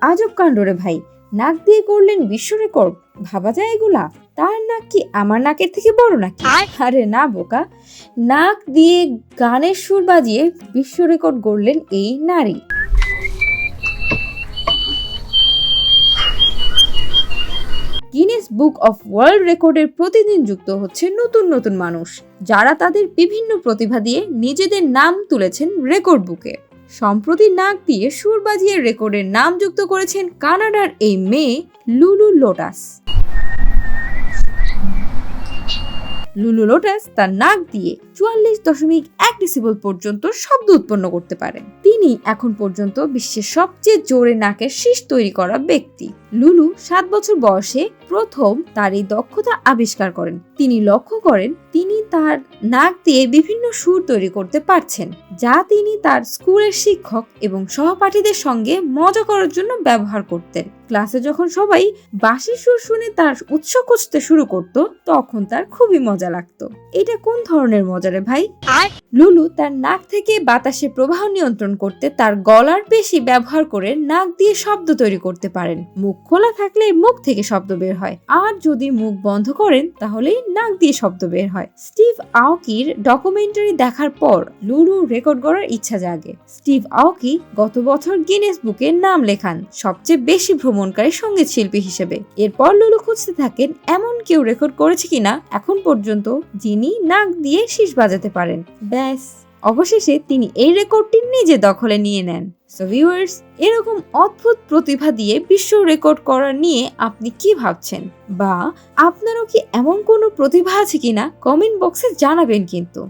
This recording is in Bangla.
আজব কাণ্ড রে ভাই, নাক দিয়ে করলেন বিশ্ব রেকর্ড। ভাবা যায় এগুলা? তার নাক কি আমার নাকের থেকে বড় নাকি? আরে না বোকা, নাক দিয়ে গানের সুর বাজিয়ে বিশ্ব রেকর্ড গড়লেন এই নারী। গিনেস বুক অফ ওয়ার্ল্ড রেকর্ডের প্রতিদিন যুক্ত হচ্ছে নতুন নতুন মানুষ, যারা তাদের বিভিন্ন প্রতিভা দিয়ে নিজেদের নাম তুলেছেন রেকর্ড বুকে। সম্প্রতি নাক দিয়ে সুর বাজিয়ে রেকর্ডের নাম যুক্ত করেছেন কানাডার এই মেয়ে লুলু লোটাস। লুলু লোটাস তার নাক দিয়ে 44.1 ডেসিবেল পর্যন্ত শব্দ উৎপন্ন করতে পারেন। তিনি এখন পর্যন্ত বিশ্বের সবচেয়ে জোরে নাকের শীষ তৈরি করা ব্যক্তি। লুলু 7 বছর বয়সে প্রথম তার এই দক্ষতা আবিষ্কার করেন। তিনি লক্ষ্য করেন তিনি তার নাক দিয়ে বিভিন্ন সুর তৈরি করতে পারছেন, যা তিনি তার স্কুলের শিক্ষক এবং সহপাঠীদের সঙ্গে মজা করার জন্য ব্যবহার করতেন। ক্লাসে যখন সবাই বাঁশির সুর শুনে তার উৎস খুঁজতে শুরু করত, তখন তার খুবই মজা লাগতো। এটা কোন ধরনের মজা রে ভাই? লুলু তার নাক থেকে বাতাসের প্রবাহ নিয়ন্ত্রণ করতে তার গলার পেশি ব্যবহার করে নাক দিয়ে শব্দ তৈরি করতে পারেন। মুখ খোলা থাকলে মুখ থেকে শব্দ বের হয়, আর যদি মুখ বন্ধ করেন তাহলেই নাক দিয়ে শব্দ বের হয়। স্টিভ আওকির ডকুমেন্টারি দেখার পর লুলু রেকর্ড করার ইচ্ছা জাগে। স্টিভ আওকি গত বছর গিনেস বুকে নাম লেখান সবচেয়ে বেশি ভ্রমণকারী সঙ্গীত শিল্পী হিসেবে। এরপর লুলু খুঁজতে থাকেন এমন কেউ রেকর্ড করেছে কিনা এখন পর্যন্ত যিনি নাক দিয়ে শীষ বাজাতে পারেন। ব্যাস, অবশেষে তিনি এই রেকর্ডটি নিজে দখলে নিয়ে নেন। সো ভিউয়ার্স, এরকম অদ্ভুত প্রতিভা দিয়ে বিশ্ব রেকর্ড করা নিয়ে আপনি কি ভাবছেন, বা আপনারও কি এমন কোনো প্রতিভা আছে কিনা কমেন্ট বক্সে জানাবেন কিন্তু।